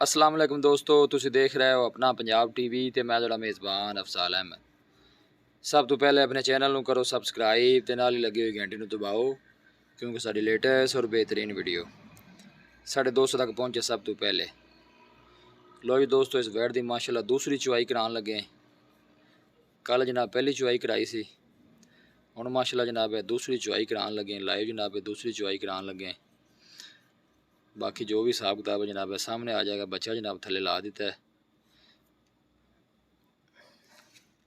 अस्सलाम वालेकुम दोस्तों, तुसी देख रहे हो अपना पंजाब टीवी ते मैं तुहाडा मेज़बान अफसाल अहमद। सब तो पहले अपने चैनल को करो सबसक्राइब ते नाल ही लगी हुई घंटी को दबाओ, क्योंकि साडी लेटेस्ट और बेहतरीन वीडियो साढ़े दोस्तों तक पहुँचे सब तो पहले। लो जी दोस्तों, इस वैट की माशाल्लाह दूसरी चुवाई करान लगे। कल जनाब पहली चुवाई कराई सी, हुण माशाल्लाह जनाब दूसरी चुवाई करान लगे। लाइव जनाब दूसरी चुवाई करान लगे। बाकी जो भी हिसाब किताब है जनाब सामने आ जाएगा। बच्चा जनाब थले ला दिता है।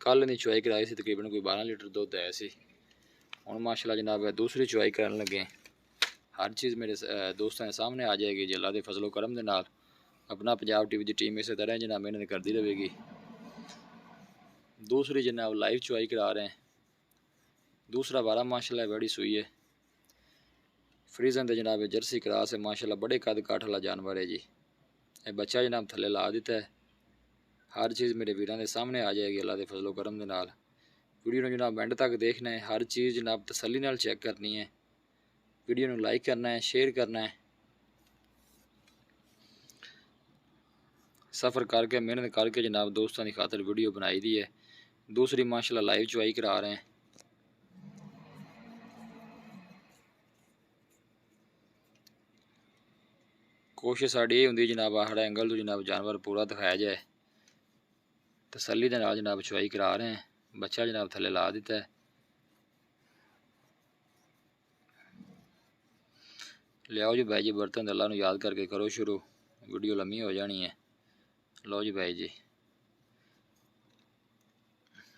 कल दी चुवाई कराई सी, तकरीबन कोई 12 लीटर दुध आया सी। हुण माशाल्लाह जनाब दूसरी चुवाई करन लगे। हर चीज़ मेरे दोस्तों के सामने आ जाएगी जी, अल्लाह के फजलो करम दे नाल। अपना पंजाब टीवी की टीम इस तरह जनाब मेहनत करती रहेगी। दूसरी जनाब लाइव चुवाई करा रहे हैं। दूसरा वारा माशाल्लाह बड़ी सुई है। फ्रीजन दे जनाब जर्सी क्रास है। माशाल्लाह बड़े कद काठ वाला जानवर है जी। ये बच्चा जनाब थले ला दिता है। हर चीज़ मेरे वीरों के सामने आ जाएगी अल्लाह के फजलो करम दे नाल। वीडियो में जनाब एंड तक देखना है। हर चीज़ जनाब तसल्ली नाल चेक करनी है। वीडियो में लाइक करना है, शेयर करना है। सफ़र करके मेहनत करके जनाब दोस्तों की खातर वीडियो बनाई दी है। दूसरी माशाल्लाह लाइव चुवाई करा रहे हैं। कोशिश साड़ी ये होंगी जनाब हर एंगल तो जनाब जानवर पूरा दिखाया जाए। तसल्ली दे नाल जनाब चुवाई करा रहे हैं। बच्चा जनाब थले ला दिता है। लियाओ जी भाई जी, बर्तन अल्लाह नूं याद करके करो शुरू, वीडियो लम्मी हो जानी है। लो जी भाई जी,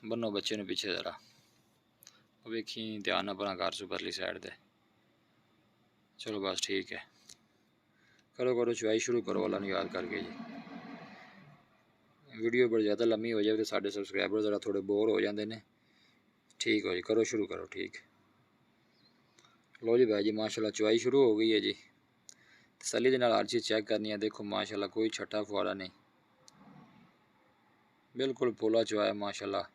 बनो बच्चे ने पीछे ज़रा वेखी ध्यान अपना घर सु परली साइड ते। चलो बस ठीक है, करो करो चुवाई शुरू करो अल्लाह नूं याद करके जी। वीडियो बड़ी ज़्यादा लम्मी हो जाए तो साढ़े सबसक्राइबर ज़रा थोड़े बोर हो जाते हैं। ठीक हो जी, करो शुरू करो ठीक। लो जी भाई जी, माशाल्लाह चुवाई शुरू हो गई है जी। तसल्ली दे नाल हर चीज़ चेक करनी है। देखो माशाल्लाह कोई छट्टा फुआरा नहीं, बिल्कुल पोला चुवाया माशाल्लाह,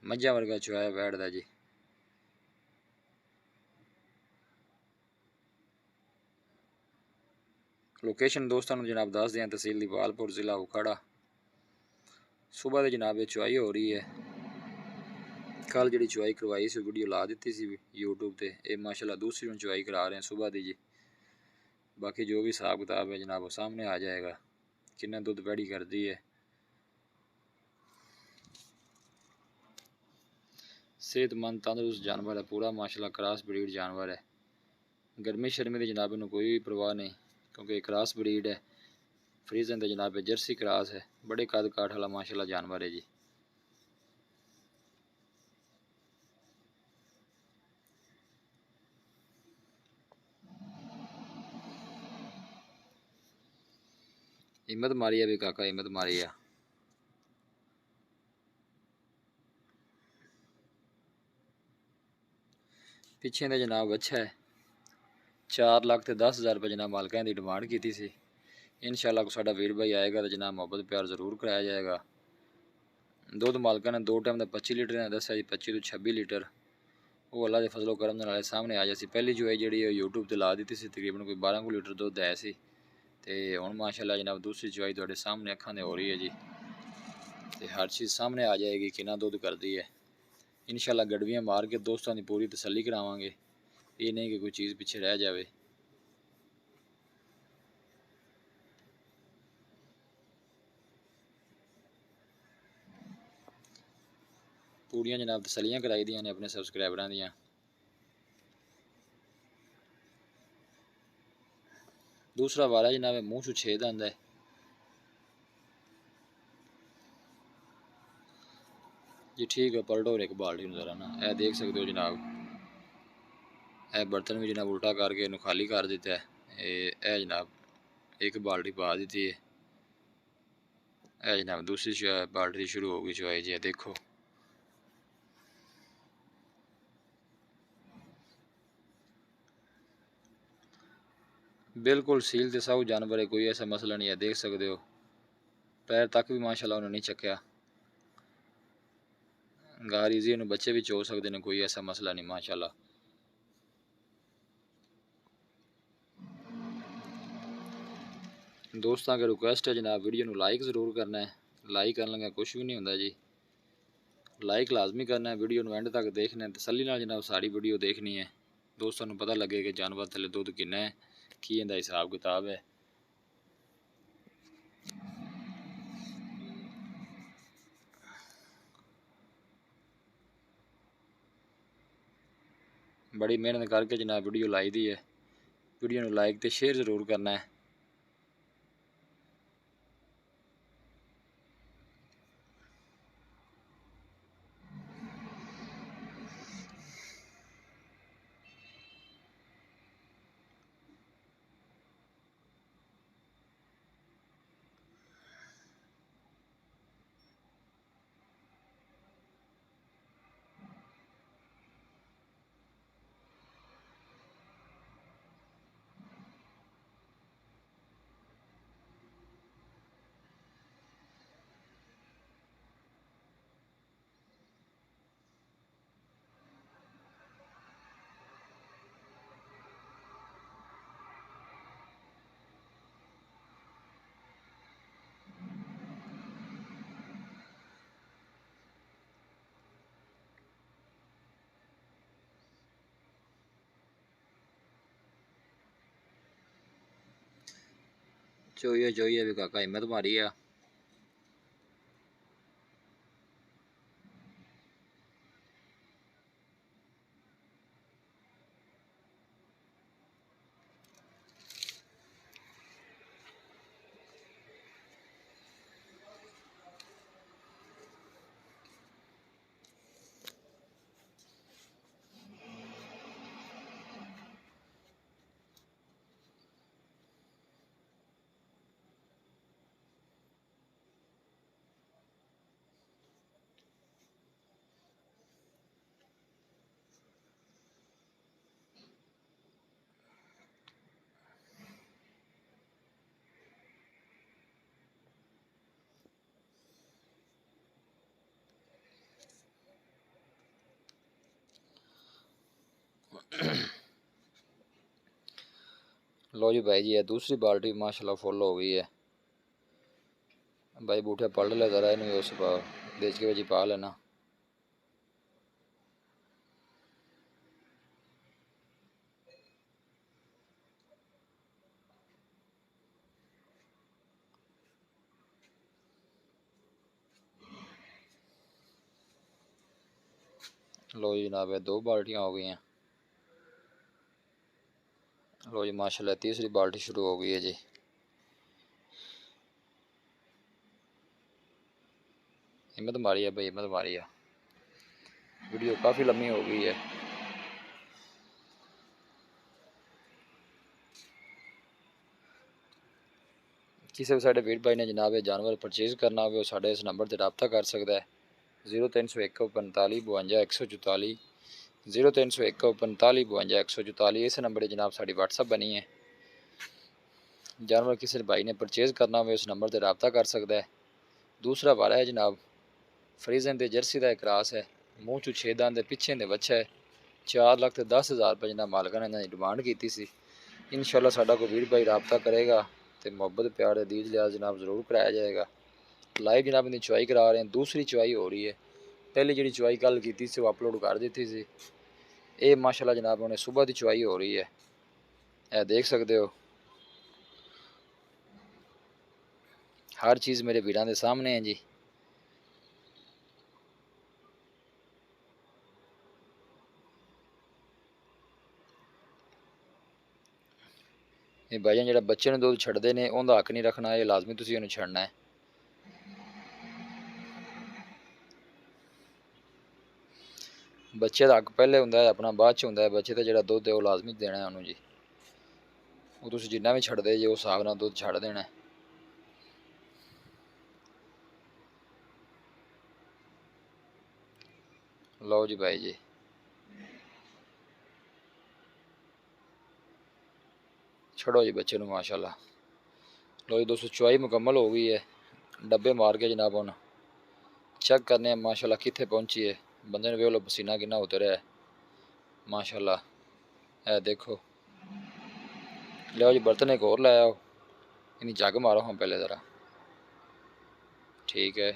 मझा वर्गा चुवाया बैठदा जी। लोकेशन दोस्तों जनाब दस दें, तहसील दीवालपुर, ज़िला उखाड़ा। सुबह के जनाब चुवाई हो रही है। कल जी चुवाई करवाई सी वीडियो ला दी सी यूट्यूब पर। ये माशाल्लाह दूसरी चुवाई करा रहे हैं सुबह की जी। बाकी जो भी हिसाब किताब है जनाब वो सामने आ जाएगा, कितना दुध बैड़ी करती है। सेहतमंद तंदुरुस्त जानवर है पूरा माशाल्लाह, क्रॉस ब्रीड जानवर है। गर्मी शर्मी की जनाब इन्हों कोई परवाह नहीं, क्योंकि क्रॉस ब्रीड है। फ्रीजन तो जनाब जर्सी क्रॉस है। बड़े कद काठ वाला माशाल्लाह जानवर है जी। हिम्मत मारी है भी काका, हिम्मत मारी है। पिछे तो जनाब अच्छा है। 4 लाख तो 10,000 रुपये जनाब मालकान की डिमांड की थी। इंशाल्लाह को साडा वीर भाई आएगा तो जनाब मोहब्बत प्यार जरूर कराया जाएगा। दुध मालका ने 2 टाइम का 25 लीटर ने दसा जी, 25 तो 26 लीटर। वो अल्लाह के फजलो करम नाल सामने आ जासी। पहली चुवाई जी यूट्यूब पर ला दी सी, तकरीबन कोई 12 लीटर दुध आया सी। तो हुण माशाल्लाह जनाब दूसरी चुवाई तुहाडे सामने अखां दे हो रही है जी। तो हर चीज़ सामने आ जाएगी कितना दुध करती है। इंशाल्लाह गड़वियाँ मार के दोस्तों की पूरी तसल्ली करावांगे। ये नहीं कि कोई चीज़ पिछे रह जाए। पूरियां जनाब तसलियाँ कराई दियां ने अपने सबसक्राइबरां दियां। दूसरा वारा जनाब मूँह चू 6 दंद है जी। ठीक है, पलटो और एक बाल्टी ज़रा ना, यह देख सकते हो जनाब। यह बर्तन भी जनाब उल्टा करके इन्हू खाली कर दिता है। यह जनाब एक बाल्टी पा दी है। यह जनाब दूसरी बाल्टी शुरू हो गई चुवाई जी। देखो बिल्कुल सील ते साऊ जानवर है, कोई ऐसा मसला नहीं है। देख सकते हो पैर तक भी माशाल्लाह उन्होंने नहीं चक्या। गार ईजी उन्होंने बच्चे भी चो सकते हैं, कोई ऐसा मसला नहीं माशाल्लाह। दोस्तों की रिक्वेस्ट है जनाब, वीडियो को लाइक ज़रूर करना है। लाइक करने लगा कुछ भी नहीं होता जी, लाइक लाजमी करना है। वीडियो को एंड तक देखना है, तसल्ली नाल जनाब सारी वीडियो देखनी है। दोस्तों को पता लगे कि जानवर थले दुध किन्ना है, की इहदा हिसाब किताब है। बड़ी मेहनत करके जनाब वीडियो लाई दी है। वीडियो को लाइक तो शेयर ज़रूर करना है। चोइए भी काका हिम्मत मारी है। लो जी भाई जी, है दूसरी बाल्टी माशाल्लाह फुल हो गई है। भाई बूठे पढ़ ले ज़रा, इन उस देच के वजी पा लेना। लो जी जनाब, दो बाल्टियाँ हो गई हैं। लो जी माशाल्लाह तीसरी बाल्टी शुरू हो गई है जी। हिम्मत मारी है भाई, हिम्मत मारी है। वीडियो काफ़ी लंबी हो गई है। किसी भी साढ़े वीर भाई ने जनाब जानवर परचेज़ करना हो साढ़े इस नंबर से रब्ता कर सकता है। 0301 45 52 144, 0301 45 52 144। इस नंबर पर जनाब साड़ी व्हाट्सअप बनी है। जानवर किसी भाई ने परचेज़ करना हो उस नंबर से रब्ता कर सकता है। दूसरा वारा है जनाब फ्रीजन के जर्सी का एक क्रास है, मूँह चू 6 दंद पिछे दे बच्चा है। 4,10,000 रुपये जनाब मालका ने इन्होंने डिमांड की सी। इंशाल्लाह साडा कोई वीर भाई रब्ता करेगा तो मुहब्बत प्यार दीज लिहाज जनाब ज़रूर कराया जाएगा। लाइव जनाब इनकी चुवाई करा रहे हैं, दूसरी चुवाई हो रही है। पहली जी चुवाई कल की थी वो अपलोड कर दी थी। ये माशाल्लाह जनाब उन्हें सुबह की चुवाई हो रही है, यह देख सकते हो। हर चीज़ मेरे वीरां के सामने है जी। ये भाईजान जो बच्चे ने दुध छड़ते हैं उनका हक नहीं रखना, ये लाजमी तुसीं उन्हें छड़ना है। बच्चे का हक पहले होंगे अपना, बाद च होंगे बच्चे का जो दुध है वो लाजमी देना है उन्होंने जी। वो तुसीं जिन्ना भी छड़दे जे उस हिसाब नाल दुध छड़ देना है। लो जी भाई जी, छड़ो जी बच्चे ਨੂੰ माशाल्लाह। लो जी दोस्तों चुवाई मुकम्मल हो गई है। डब्बे मार के जनाब हम चेक करने माशाल्लाह कित्थे पहुंची है। बंदे ने वे लो पसीना कितना उतरिया है माशाल्लाह। है देखो, लो जी बर्तन एक और लै आओ। इन्हीं जग मारो हम पहले ज़रा। ठीक है,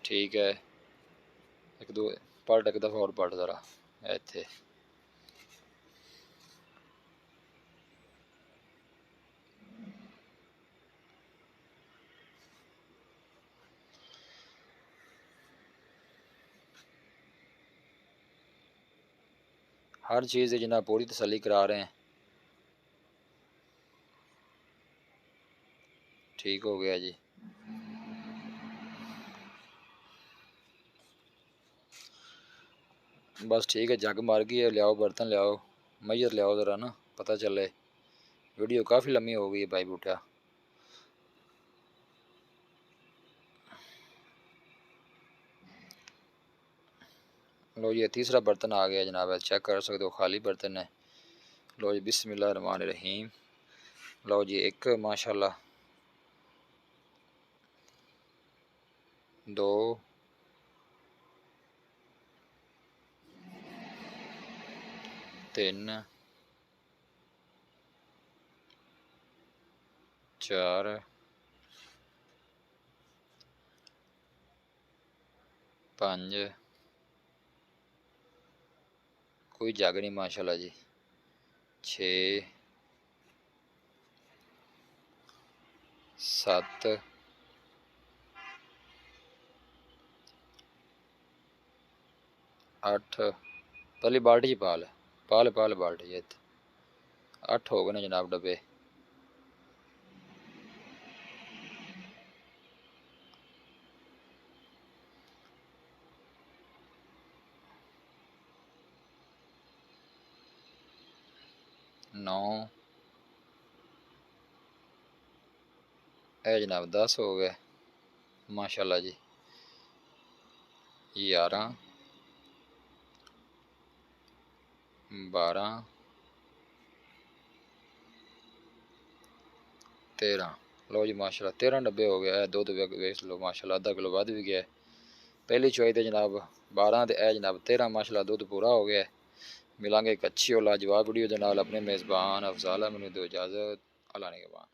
ठीक है। एक दो पलट, एक दफ़ा और पलट ज़रा इत्थे। हर चीज़ जनाब पूरी तसल्ली करा रहे हैं। ठीक हो गया जी। बस ठीक है, जग मर गई है। लियाओ बर्तन लियाओ, मैयर लियाओ ज़रा ना, पता चले। वीडियो काफ़ी लम्बी हो गई है भाई बूटा। लो ये तीसरा बर्तन आ गया जनाब, चेक कर सकते हो, खाली बर्तन है। लो जी बिस्मिल्लाह रहमान रहीम। लो जी एक माशाल्लाह, दो, तीन, चार, पाँच, कोई जग नहीं माशाल्लाह जी, छे, सत्त, अठ। पहली बाल्टी च पा ले बाल्टी च। 8 हो गए ने जनाब डब्बे। 9, ए जनाब 10 हो गए माशाल्लाह जी। 11, 12, 13। लो जी माशाल्लाह 13 डब्बे हो गए। दुध वेख लो माशाल्लाह, आधा किलो वध भी गया। पहली चॉइस तो जनाब 12 ते ए जनाब 13 माशाल्लाह दुध पूरा हो गया। मिलांगे एक अच्छी और लाजवाब वीडियो के नाल। अपने मेज़बान अफजाल मैनू दो इजाज़त। अल्लाह ने के बाद।